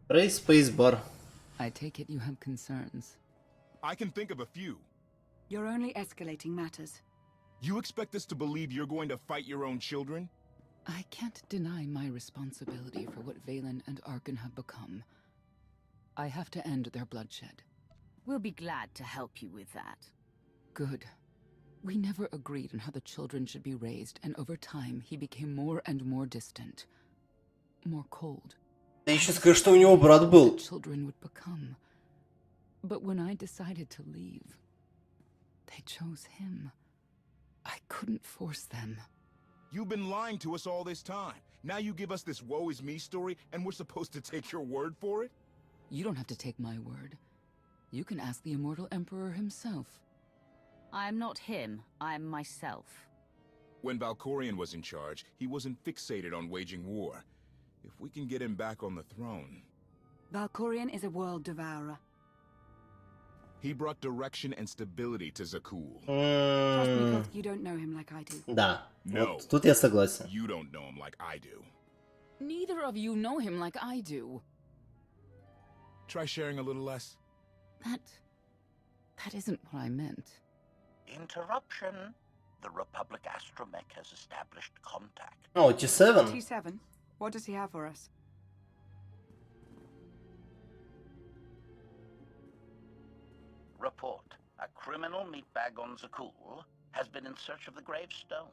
Raise space bar. I take it you have concerns. I can think of a few. You're only escalating matters. You expect us to believe you're going to fight your own children? I can't deny my responsibility for what Valen and Arkan have become. I have to end their bloodshed. We'll be glad to help you with that. Good. We never agreed on how the children should be raised, and over time he became more and more distant. More cold. Ты еще скажешь, что у него брат был. The children would become. But when I decided to leave, they chose him. I couldn't force them. You've been lying to us all this time. Now you give us this woe is me story and we're supposed to take your word for it? You don't have to take my word. You can ask the immortal emperor himself. I'm not him, I'm myself. When Valkorion was in charge, he wasn't fixated on waging war. If we can get him back on the throne... Valkorion is a world devourer. He brought direction and stability to Zakul. Trust me, Koth, you don't know him like I do. Да, No. вот тут я согласен. You don't know him like I do. Neither of you know him like I do. Try sharing a little less. That isn't what I meant. Interruption. The Republic astromech has established contact. Oh, T7. T7, what does he have for us? Report. A criminal meatbag on Zakul has been in search of the gravestone.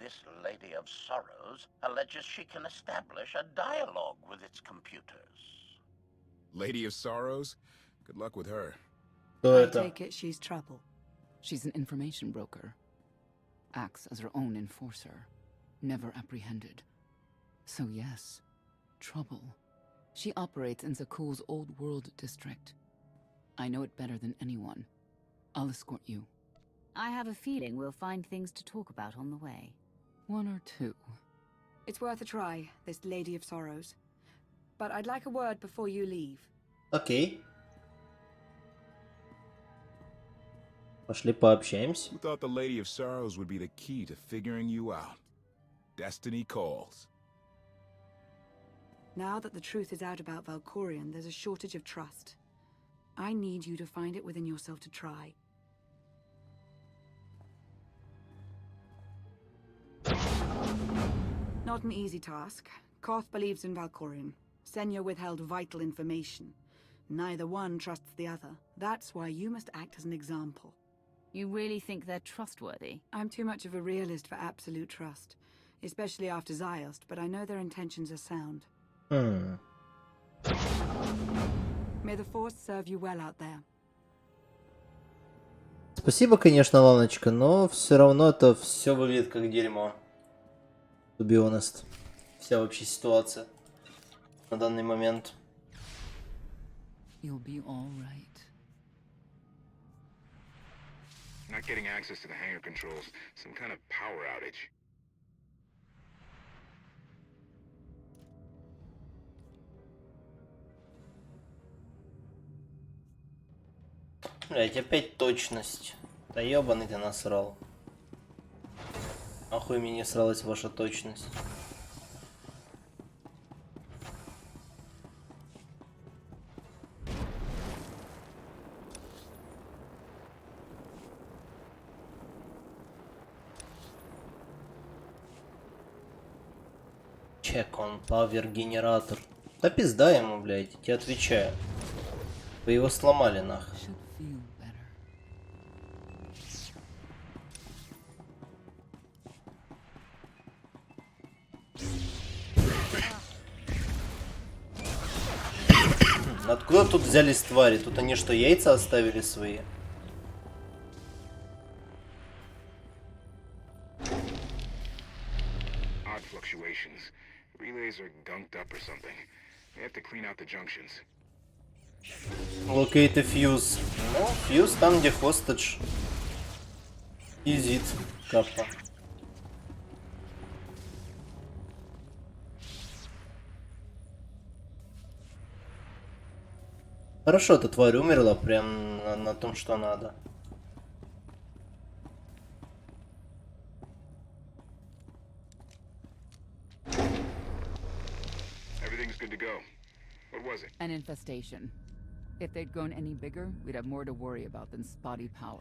This Lady of Sorrows alleges she can establish a dialogue with its computers. Lady of Sorrows? Good luck with her. Кто I это? take it she's trouble. She's an information broker. Acts as her own enforcer. Never apprehended. So yes, trouble. She operates in Zakul's old world district. I know it better than anyone. I'll escort you. I have a feeling we'll find things to talk about on the way. One or two. It's worth a try, this Lady of Sorrows. But I'd like a word before you leave. Окей. Пошли пообщаемся. Who thought the Lady of Sorrows would be the key to figuring you out? Destiny calls. Now that the truth is out about Valkorion, there's a shortage of trust. I need you to find it within yourself to try. Not an easy task. Koth believes in Valkorion. Senya withheld vital information. Neither one trusts the other. That's why you must act as an example. You really think they're trustworthy? I'm too much of a realist for absolute trust. Especially after Ziost, but I know their intentions are sound. May the Force serve you well out there. Спасибо, конечно, Ланочка, но все равно это все выглядит как дерьмо. To be honest. Вся вообще ситуация на данный момент. You'll be all right. Not getting access to the hangar controls. Some kind of power outage. Блять, опять точность. Да ебаный ты насрал. Охуй мне не сралась ваша точность. Check on power генератор. Да пизда ему, блядь, я тебе отвечаю. Вы его сломали нахуй. Should feel better. Откуда тут взялись твари? Тут они что, яйца оставили свои? Odd fluctuations. Relays are gunked up or something. They have to clean out the junctions. Locate a fuse. Ну, фьюз там, где хостедж. Изит. Капа. Хорошо, эта тварь умерла прям на том, что надо. Everything's good to go. What was it? An infestation. If they'd grown any bigger, we'd have more to worry about than spotty power.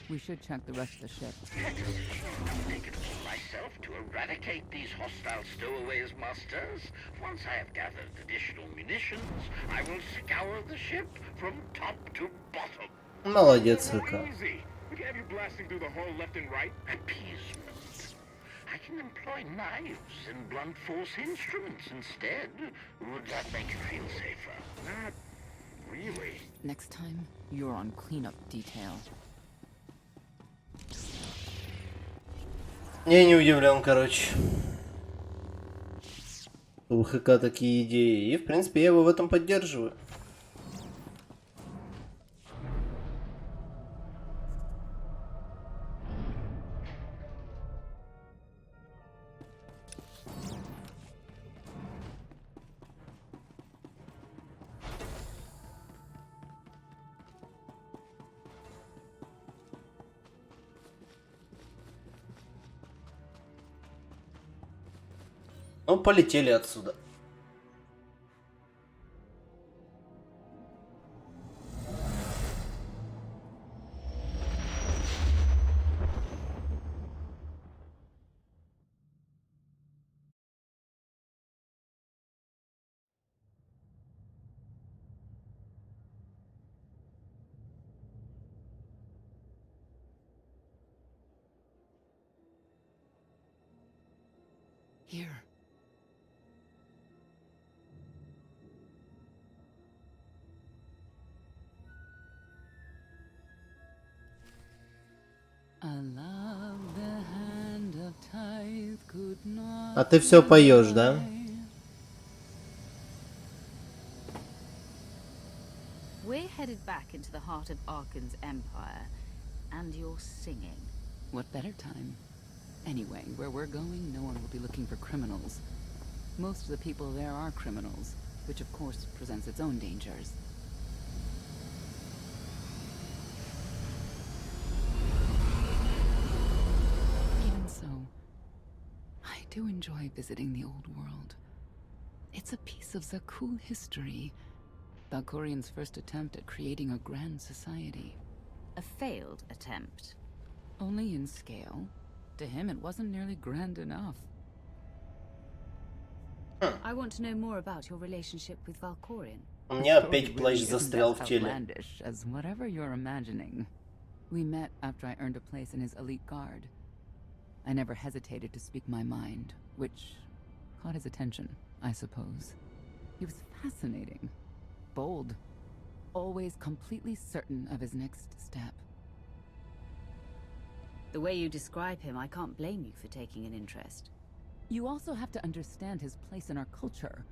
We should check the rest of the ship. I'll take it upon myself to eradicate these hostile stowaways, masters. Once I have gathered additional munitions, I will scour the ship from top to bottom. Молодец, Рука. Easy. We can have you blasting through the hull left and right. Appeasement. I can employ knives and blunt force instruments instead. Would that make you feel safer? Not really. Next time, you're on cleanup detail. Я не удивлен, короче. У ХК такие идеи. И, в принципе, я его в этом поддерживаю. Ну, полетели отсюда. Here. А ты все поешь, да? We're headed back into the heart of Arkan's empire, and you're singing. What better time? Anyway, where we're going, no one will be looking for criminals. Most of the people there are criminals, which of course presents its own dangers. Even so, I do enjoy visiting the old world. It's a piece of Zakul history. Valkorian's first attempt at creating a grand society. A failed attempt. Only in scale. To him, it wasn't nearly grand enough. I want to know more about your relationship with Valkorian. У меня The опять story плащ really isn't застрял as в теле. outlandish as whatever you're imagining. We met after I earned a place in his elite guard. I never hesitated to speak my mind, which caught his attention, I suppose. He was fascinating, bold, always completely certain of his next step. The way you describe him, I can't blame you for taking an interest. You also have to understand his place in our culture,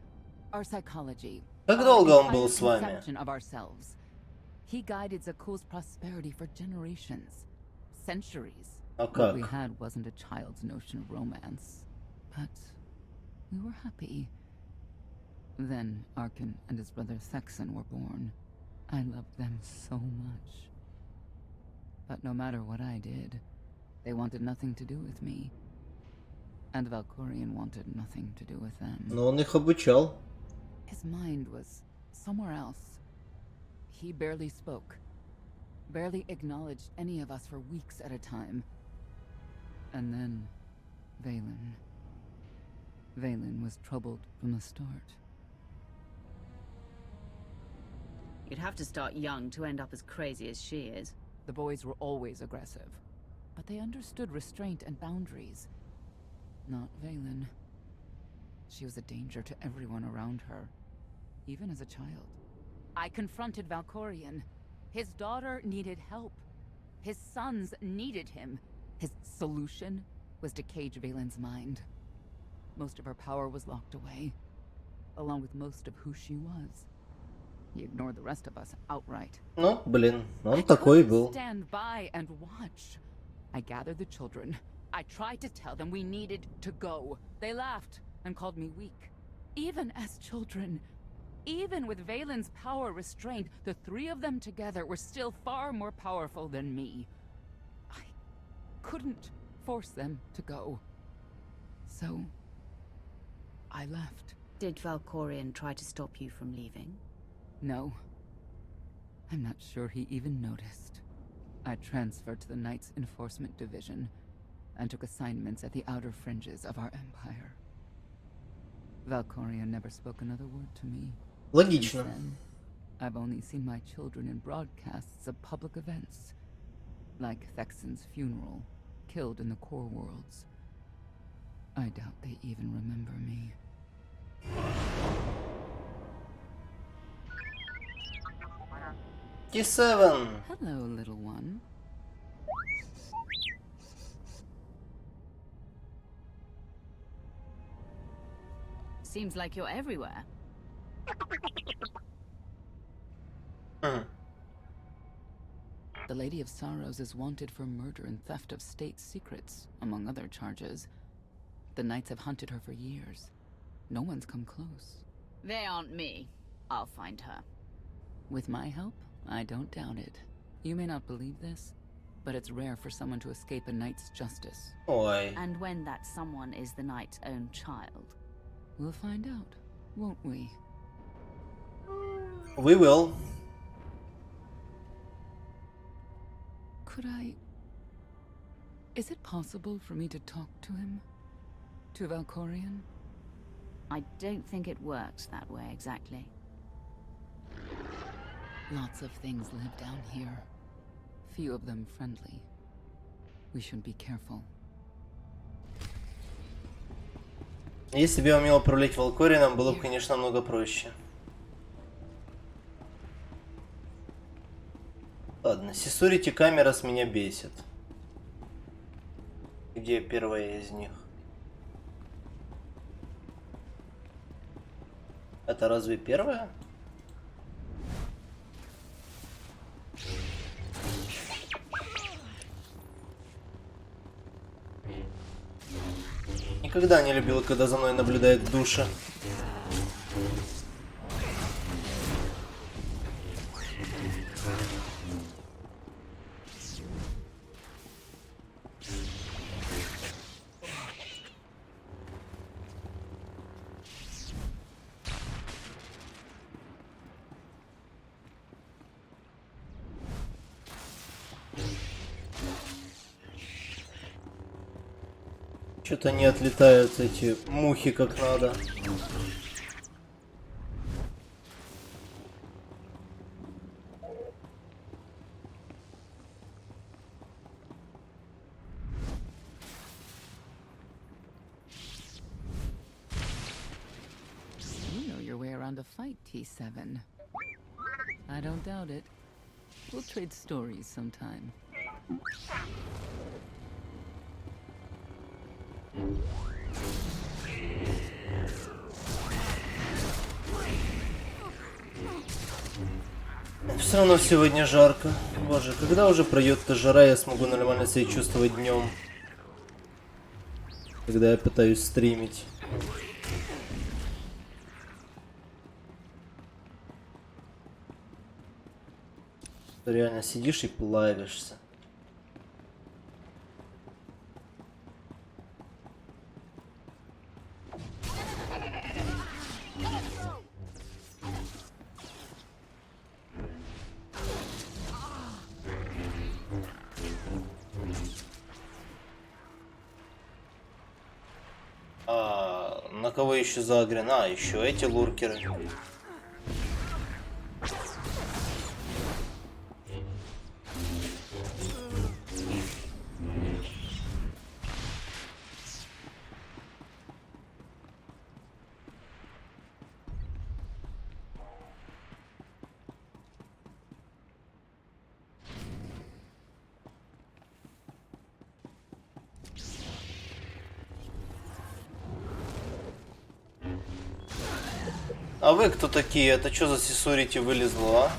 our psychology, Как our долго он entire был с вами? conception of ourselves. He guided Zakul's prosperity for generations, centuries. А What we как? had wasn't a child's notion of romance, but we were happy. Then Arkan and his brother Thexan were born. I loved them so much. But no matter what I did, they wanted nothing to do with me. And Valkorian wanted nothing to do with them. Но он их обучал. His mind was somewhere else. He barely spoke, barely acknowledged any of us for weeks at a time. And then, Valen. Valen was troubled from the start. You'd have to start young to end up as crazy as she is. The boys were always aggressive, but they understood restraint and boundaries. Not Valen. She was a danger to everyone around her, even as a child. I confronted Valkorian. His daughter needed help. His sons needed him. His solution was to cage Valen's mind. Most of her power was locked away, along with most of who she was. He ignored the rest of us outright. Ну, блин, он I такой couldn't был. stand by and watch. I gathered the children. I tried to tell them we needed to go. They laughed and called me weak. Even as children, even with Valen's power restrained, the three of them together were still far more powerful than me. I couldn't force them to go. So, I left. Did Valkorion try to stop you from leaving? No. I'm not sure he even noticed. I transferred to the Knights Enforcement Division and took assignments at the outer fringes of our empire. Valkorion never spoke another word to me. Логично. Since then, I've only seen my children in broadcasts of public events, like Thexen's funeral, killed in the core worlds. I doubt they even remember me. 57. Hello, little one. Seems like you're everywhere. The Lady of Sorrows is wanted for murder and theft of state secrets, among other charges. The Knights have hunted her for years. No one's come close. They aren't me. I'll find her. With my help, I don't doubt it. You may not believe this, but it's rare for someone to escape a knight's justice. Ой. And when that someone is the knight's own child. We'll find out, won't we? We will. Could I... Is it possible for me to talk to him? To Valkorion? I don't think it works that way exactly. Lots of things live down here. Few of them friendly. We should be careful. Если бы я умел управлять Валкорином, было бы, конечно, намного проще. Ладно, Security камера меня бесит. Где первая из них? Это разве первая? Никогда не любил, когда за мной наблюдает в душе. Что-то не отлетают эти мухи как надо. You know your way around a fight, T7. I don't doubt it. We'll trade stories sometime. Все равно сегодня жарко. Боже, когда уже пройдет эта жара, я смогу нормально себя чувствовать днем. Когда я пытаюсь стримить. Ты реально сидишь и плавишься. На кого еще загрен? А, еще эти луркеры. А вы кто такие? Это что за Security вылезло, а?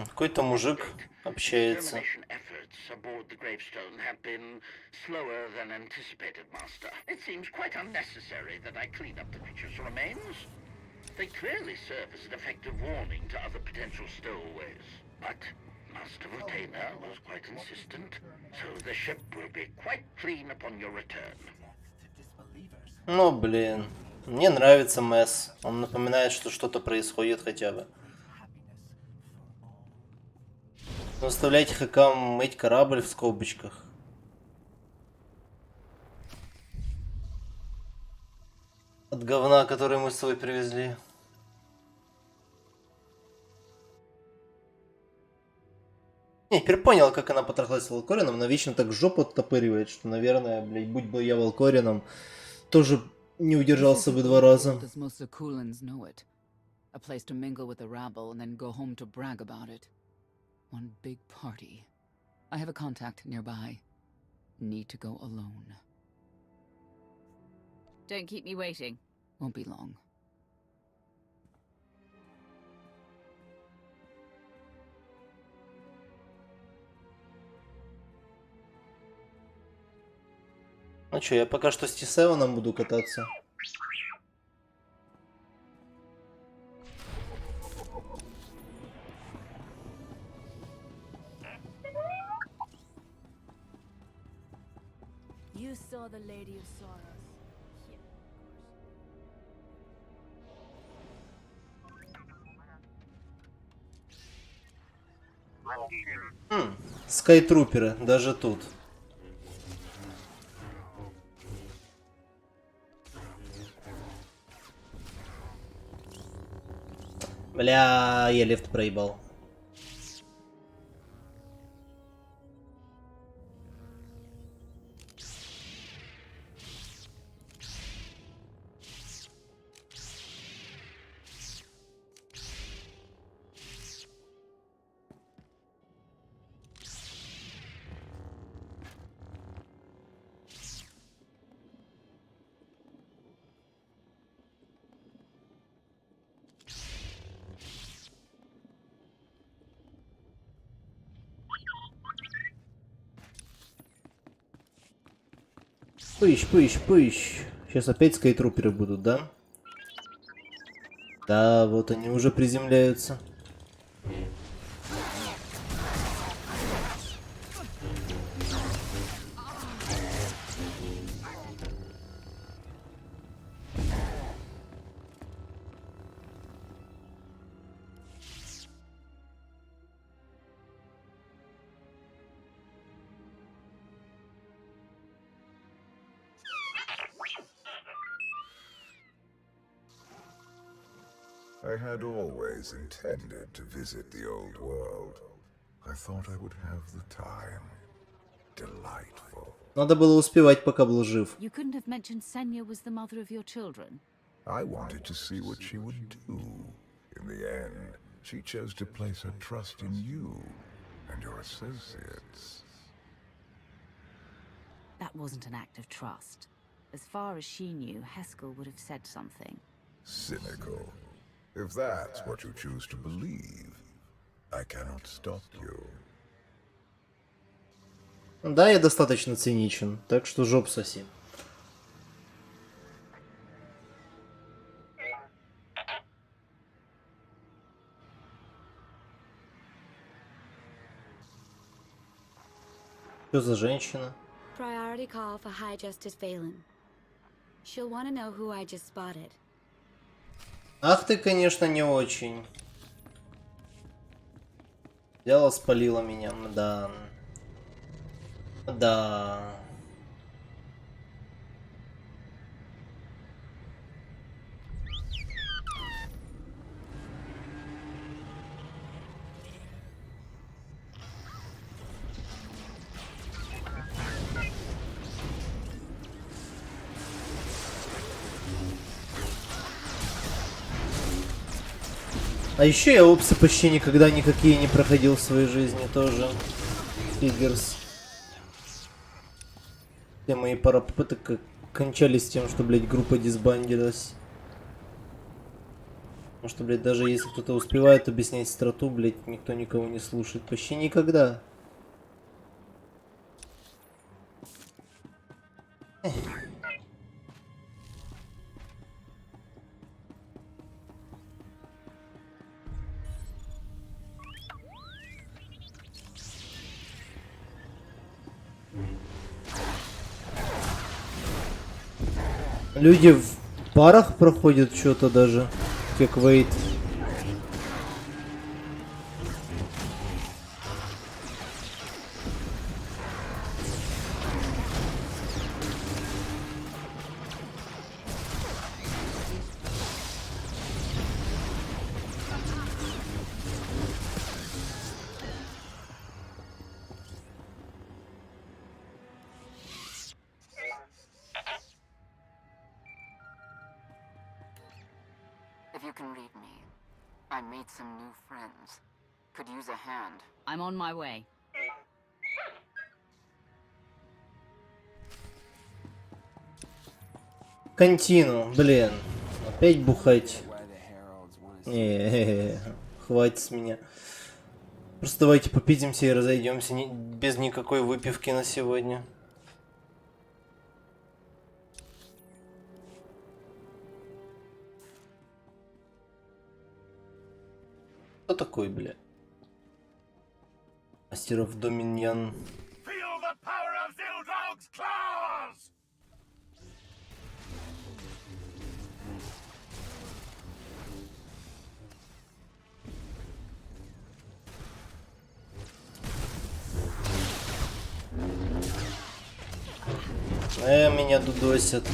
Какой-то мужик общается. Extermination efforts aboard the the gravestone have been slower than anticipated, Master. It seems quite unnecessary that I clean up the creature's remains. They clearly serve as an effective warning to other potential stowaways. But Master Voltaire was quite insistent, so the ship will be quite clean upon your return. Ну, блин. Мне нравится месс. Он напоминает, что что-то происходит хотя бы. Заставляйте хэкам мыть корабль в скобочках. От говна, который мы с собой привезли. Не, теперь понял, как она потрахалась с Волкорином. Она вечно так жопу оттопыривает, что, наверное, блядь, будь бы я Волкорином, тоже не удержался бы 2 раза. A place to mingle with the rabble and then go home to brag about it. One big party. I have a contact nearby. Need to go alone. Don't keep me waiting. Won't be long. Ну чё, я пока что с T7 буду кататься. You saw the Lady of Sorrows. Скайтруперы, даже тут. Бля, я лифт проебал. Пыщ. Сейчас опять скайтруперы будут, да? Да, вот они уже приземляются. I had always intended to visit the old world. I thought I would have the time. Delightful. Надо было успевать, пока был жив. You couldn't have mentioned Senya was the mother of your children. I wanted to see what she would do. In the end, she chose to place her trust in you and your associates. That wasn't an act of trust. As far as she knew, Heskel would have said something. Cynical. If that's what you choose to believe, I cannot stop you. Да, я достаточно циничен, так что жоп соси. Что за женщина? Priority call for High Justice Valen. She'll want to know who I just spotted. Ах ты, конечно, не очень. Взяла, спалила меня, да. Да. А еще я опсы почти никогда никакие не проходил в своей жизни тоже. Фигерс. Все мои пара попыток кончались тем, что, блядь, группа дисбандилась. Потому что, блядь, даже если кто-то успевает объяснять страту, блядь, никто никого не слушает. Почти никогда. Люди в парах проходят что-то даже, как вейт. If you can read me, I made some new friends. Could use a hand. I'm on my way. Контину, блин. Опять бухать. Не, хватит с меня. Просто давайте попидимся и разойдемся без никакой выпивки на сегодня. Кто такой, бля? Мастеров Доминьян. Меня дудосят.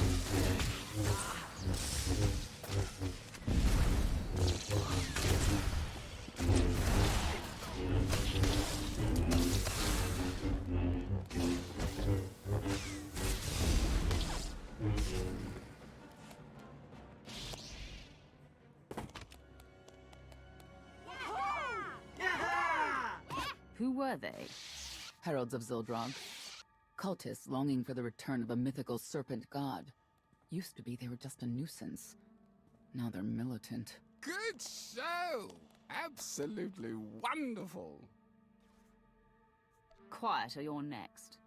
Who were they? Heralds of Zildrog. Cultists longing for the return of a mythical serpent god. Used to be they were just a nuisance. Now they're militant. Good show! Absolutely wonderful. Quiet or you're next.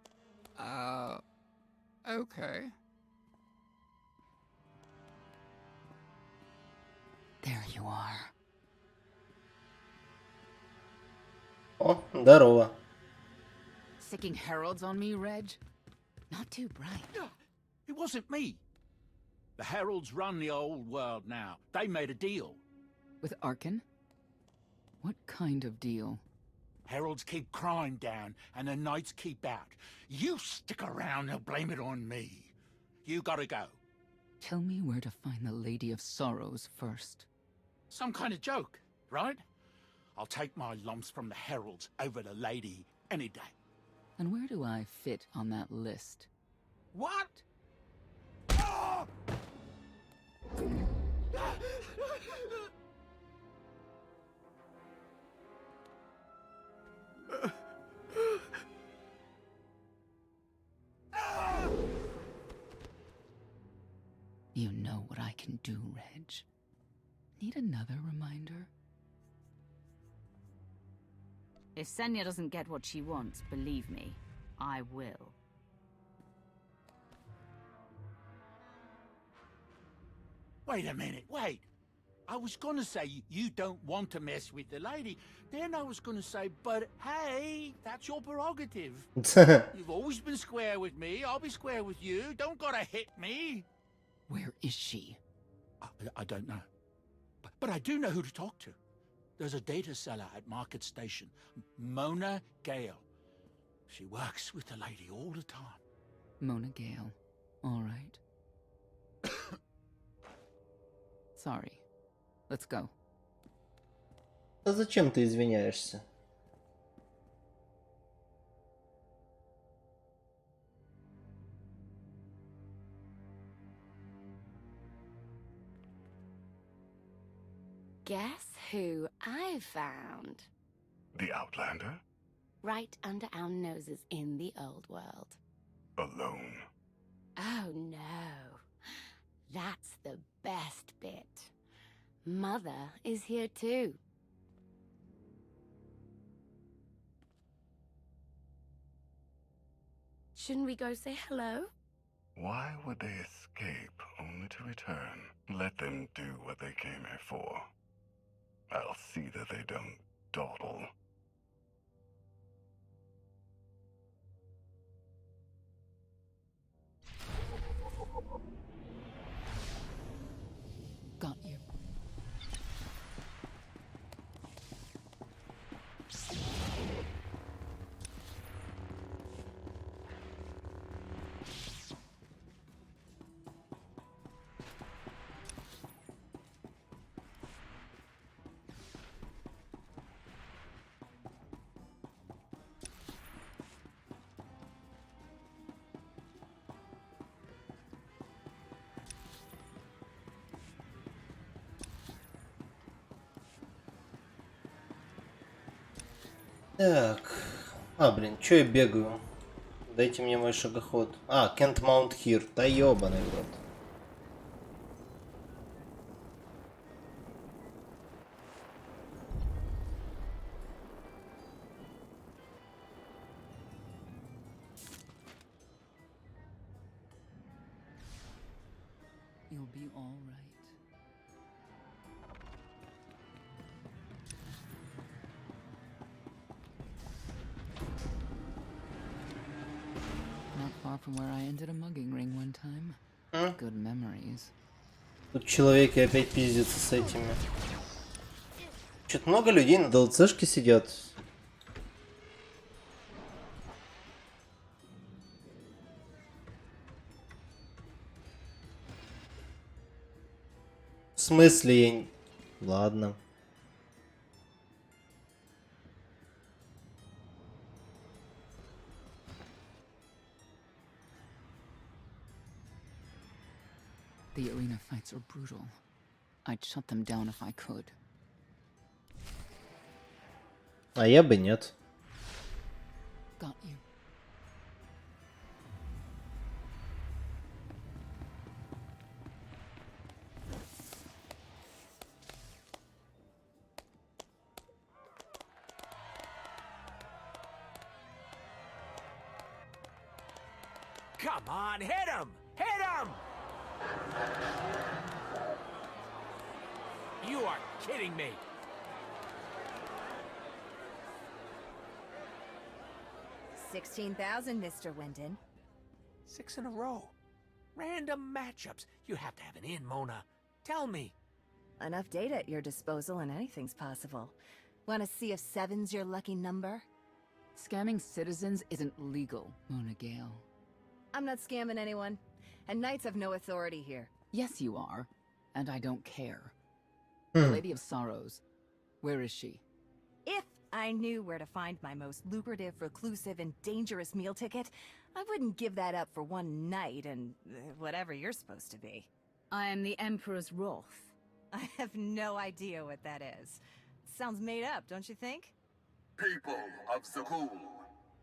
Okay. There you are. О, здорово. Sicking heralds on me, Reg? Not too bright. It wasn't me. The heralds run the old world now. They made a deal. With Arkan? What kind of deal? Heralds keep crime down, and the knights keep out. You stick around, they'll blame it on me. You gotta go. Tell me where to find the Lady of Sorrows first. Some kind of joke, right? I'll take my lumps from the heralds over the lady any day. And where do I fit on that list? What? You know what I can do, Reg. Need another reminder? If Senya doesn't get what she wants, believe me, I will. Wait a minute, wait. I was gonna say you don't want to mess with the lady. Then I was gonna say, but hey, that's your prerogative. You've always been square with me. I'll be square with you. Don't gotta hit me. Where is she? I don't know. But I do know who to talk to. There's a data seller at Market Station, Mona Gale. She works with the lady all the time. Mona Gale. All right. Sorry. Let's go. А зачем ты извиняешься? Guess who I found? The Outlander? Right under our noses in the old world. Alone? Oh no. That's the best bit. Mother is here too. Shouldn't we go say hello? Why would they escape only to return? Let them do what they came here for. I'll see that they don't dawdle. Got you. Так. А, блин, чё я бегаю? Дайте мне мой шагоход. А, can't mount here. Да ёбаный в рот. You'll be all right. Not far from where I ended a mugging ring one time. Good memories. Тут человеки опять пиздятся с этими. Чё-то много людей на ДЛЦшке сидят. В смысле я... Ладно. The arena fights are brutal. I'd shut them down if I could. А я бы нет. Got you. Come on, hit him! Hit him! You are kidding me. 16,000, Mr. Wyndon. 6 in a row. Random matchups. You have to have an in, Mona. Tell me. Enough data at your disposal and anything's possible. Want to see if 7's your lucky number? Scamming citizens isn't legal, Mona Gale. I'm not scamming anyone. And Knights have no authority here. Yes, you are. And I don't care. The Lady of Sorrows. Where is she? If I knew where to find my most lucrative, reclusive, and dangerous meal ticket, I wouldn't give that up for one night and whatever you're supposed to be. I am the Emperor's wrath. I have no idea what that is. Sounds made up, don't you think? People of Zakul,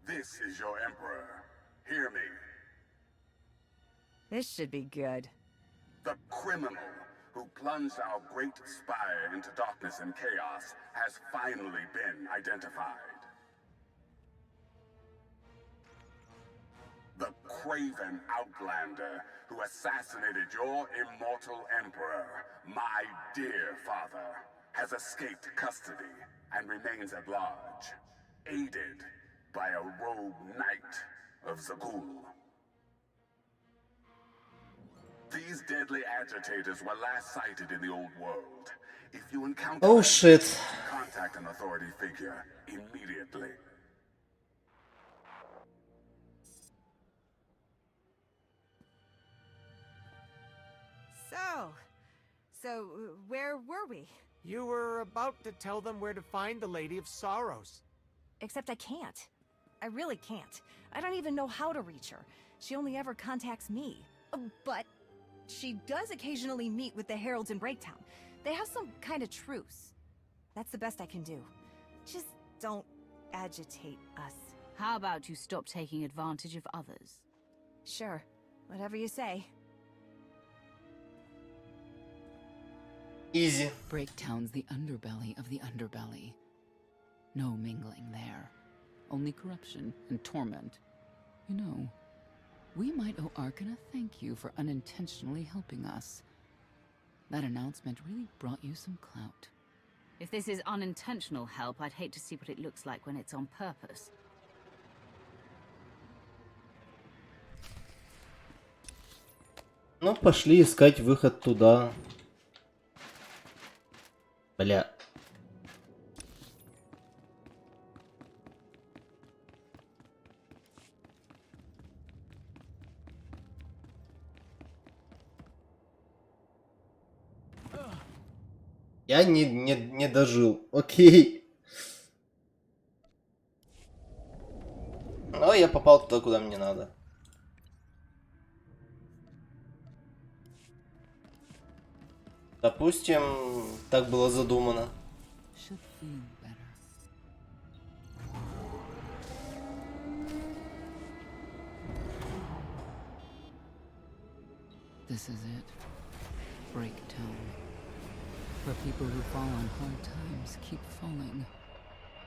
this is your Emperor. Hear me. This should be good. The criminal who plunged our great spire into darkness and chaos has finally been identified. The craven outlander who assassinated your immortal emperor, my dear father, has escaped custody and remains at large, aided by a rogue knight of Zakul. These deadly agitators were last sighted in the old world. If you encounter Oh them, shit. contact an authority figure immediately. So, where were we? You were about to tell them where to find the Lady of Sorrows. Except I can't. I really can't. I don't even know how to reach her. She only ever contacts me. But she does occasionally meet with the Heralds in Breaktown. They have some kind of truce. That's the best I can do. Just don't agitate us. How about you stop taking advantage of others? Sure. Whatever you say. Easy. Breaktown's the underbelly of the underbelly. No mingling there. Only corruption and torment. You know, We might owe Arkan a thank you for unintentionally helping us. That announcement really brought you some clout. If this is unintentional help, I'd hate to see what it looks like when it's on purpose. Ну, пошли искать выход туда. Бля. Я не дожил. Окей. Но я попал туда, куда мне надо. Допустим, так было задумано. This is it. Breakdown. Where people who fall on hard times keep falling.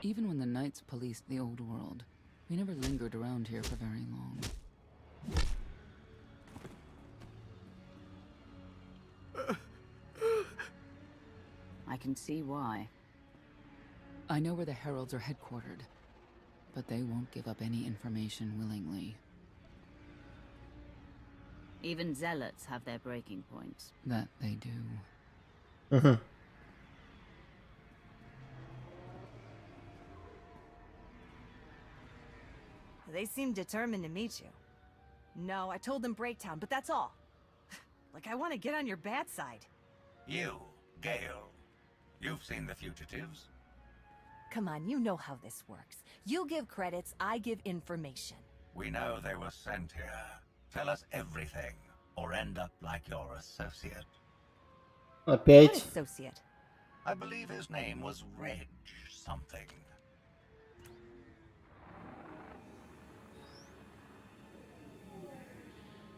Even when the Knights policed the old world, we never lingered around here for very long. I can see why. I know where the Heralds are headquartered, but they won't give up any information willingly. Even zealots have their breaking points. That they do. They seem determined to meet you. No, I told them Breaktown, but that's all. Like I want to get on your bad side. You, Gale. You've seen the fugitives? Come on, you know how this works. You give credits, I give information. We know they were sent here. Tell us everything, or end up like your associate. Опять. What associate? I believe his name was Reg something.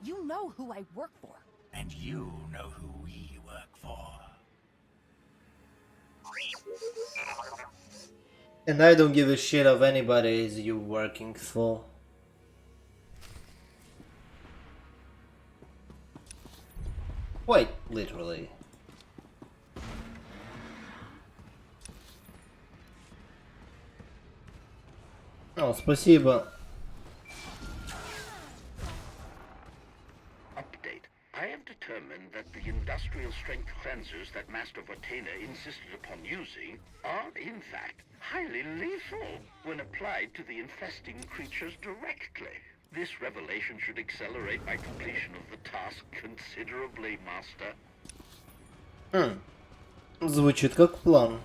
You know who I work for. And you know who we work for. And I don't give a shit of anybody is you working for. Quite literally. О, спасибо. Update. I have determined that the industrial strength cleansers that Master Vortena insisted upon using are, in fact, highly lethal when applied to the infesting creatures directly. This revelation should accelerate my completion of the task considerably, Master. Звучит как план.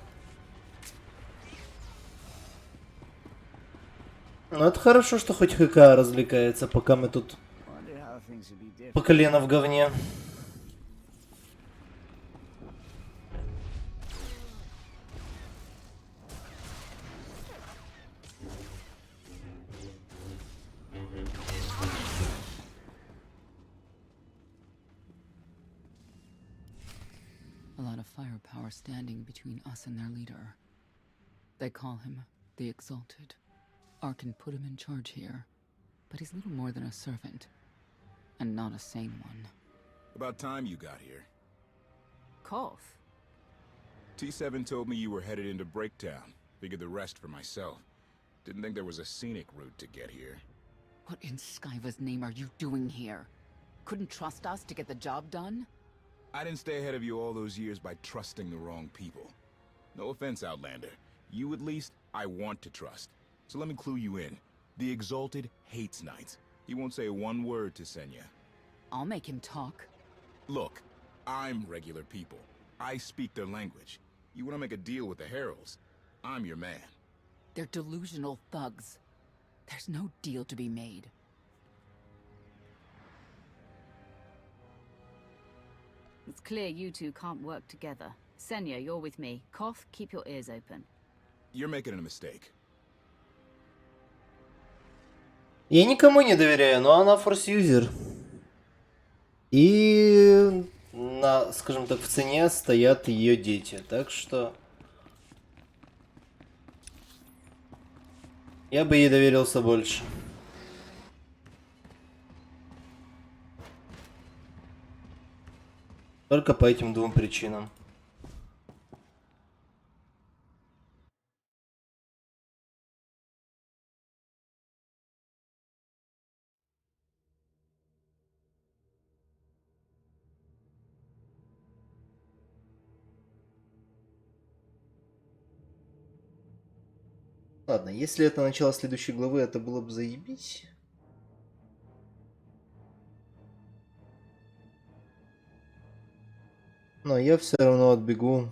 Ну это хорошо, что хоть ХК развлекается, пока мы тут по колено в говне. A lot of firepower standing between us and their leader. They call him the Exalted. Arkan put him in charge here, but he's little more than a servant, and not a sane one. About time you got here. Koth? T7 told me you were headed into Breaktown. Figured the rest for myself. Didn't think there was a scenic route to get here. What in Skyva's name are you doing here? Couldn't trust us to get the job done? I didn't stay ahead of you all those years by trusting the wrong people. No offense, Outlander. You at least, I want to trust. So let me clue you in. The Exalted hates Knights. He won't say one word to Senya. I'll make him talk. Look, I'm regular people. I speak their language. You want to make a deal with the Heralds? I'm your man. They're delusional thugs. There's no deal to be made. It's clear you two can't work together. Senya, you're with me. Koth, keep your ears open. You're making a mistake. Я никому не доверяю, но она форс-юзер. И на, скажем так, в цене стоят ее дети. Так что я бы ей доверился больше. Только по этим двум причинам. Ладно, если это начало следующей главы, это было бы заебись. Но я все равно отбегу